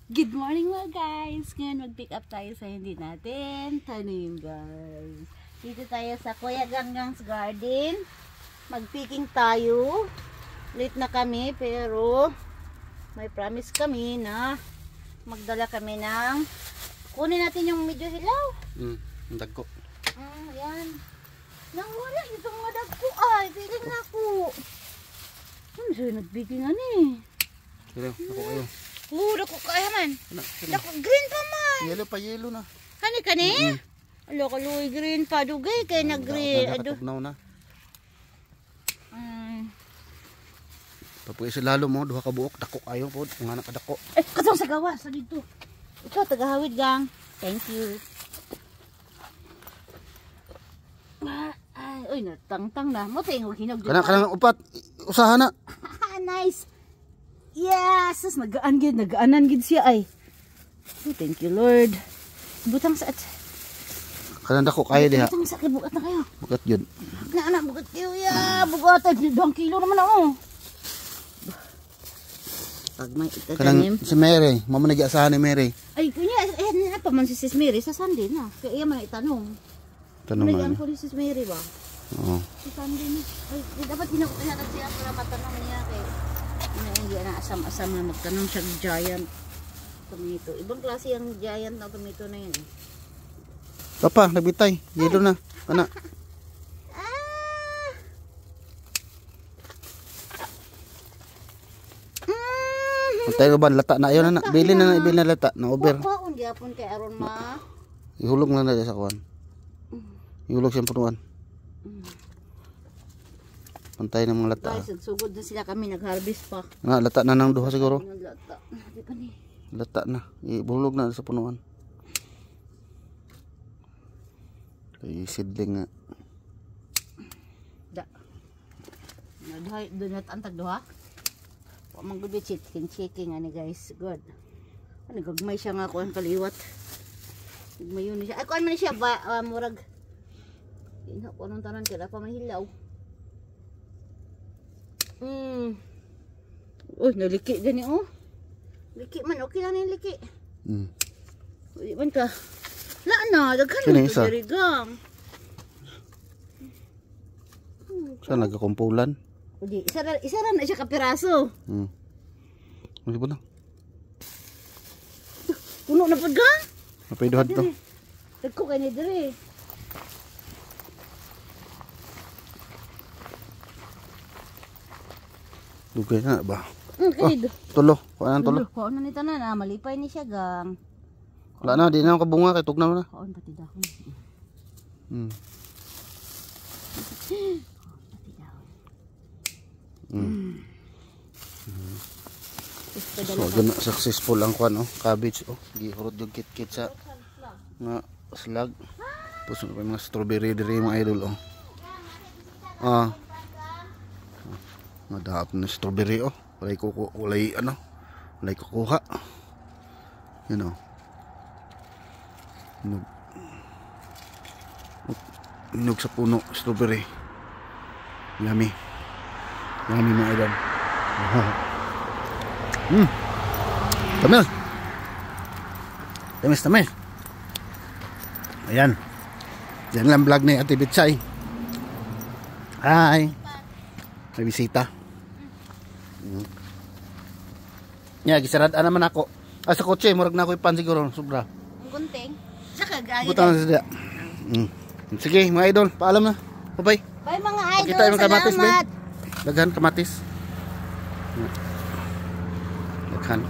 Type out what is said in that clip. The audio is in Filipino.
Good morning mga guys! Ngayon mag-pick up tayo sa hindi natin tanim guys. Dito tayo sa Kuya Gangang's garden. Mag-picking tayo. Late na kami pero may promise kami na magdala kami ng kunin natin yung medyo hilaw. Ang dagko. Yan. Nang wala itong mga dagko ay. Piling na ako. Ano siya nag-picking ano eh? Kaya, ako kayo. Dako kaya man. Dako green pa man. Yelo na. Hani kani? Alo kaluoy green pa dugay kay na green. Ado. Katugnaw na. Papuy sa lalo mo duha ka buok dako kayo pod nga nakadako. Katong sa gawa sa dito. Ikaw tagahawid gang. Thank you. Ay, oy natangtang na. Mo tingog hinog. Kana upat usaha na. Nice. Yes, nagaanan gid siya ay. Oh, thank you Lord. Butang sa Kana dako kayo diha. Butang sa bugat na kayo. Bugat jud. Na bugat kayo ya. Bugat 2 kilo naman ako. Pag may itatanim. Kanang si Mary, mamo nag-asahan ni Mary. Ay kunya na pa man si Sis Mary sa Sunday na. Kaya iya man itanong. Tanong man. Ko ni Sis Mary ba? Oo. Sa Sunday ni. Ay dapat hinakuha na siya para matanong niya kay hindi na asam-asam na magtanong siya giant tomato. Ibang klase ang giant na tomato na yun. Papa, nagbitay. Yelo na. Kana. Tayo ba lata na ayon na. Bili na ibil na lata na over. Kung gyapon kay aron ma. Ihulog na sa kuan. Ihulog siyang punuan. Pantay ng mga lata. Guys, sugod na sila kami nag-harvest pa. Nga lata na nang duha siguro. Lata. Di pa ni. Lata na. Ibulog na sa punuan. Kay seedling nga. Da. Naduhay do na antag duha. Wa man gud chicken ani guys. Good. Ano gagmay siya nga kuan kaliwat. Gagmayon ni siya. Ay kuan man siya ba murag. Ina ko nang tanan kaya pa mahilaw. Uy, naliki gani oh. Liki man, okay lang yung liki. Uy, man ka. Na, daghan mo ito dirigang. Saan nagkakumpulan? Uy, isa rin na siya kapiraso. Ano ba na? Puno na pa gang? Napaiduhan to. Dagko kayo ni dire. Dugay na ba? Tulo. Kuha na tulo. Kuha na ni tanan malipay ni siya gang. Wala na, di na ako kabunga kay tugnaw na. Kuha pati dahon. So, gana successful ang kuan oh, cabbage oh. Gihurot yung kit-kit sa nga slag. Tapos may mga strawberry diri mga idol oh. Madahap na strawberry oh. Walay kukuha. You know. Inog sa puno strawberry. Yummy. Yummy mga idol. Tamil. Ayan. Yan lang vlog ni Ate Bitsay. Hi. May bisita. Gisarad naman ako. Sa kotse, murag na ako ipan siguro. Sobra. Ang gunting. Saka gaya. Butang na siya. Sige, mga idol. Paalam na. Bye-bye. Bye mga idol. Pakita yung kamatis, salamat. Daghan kamatis. Daghan.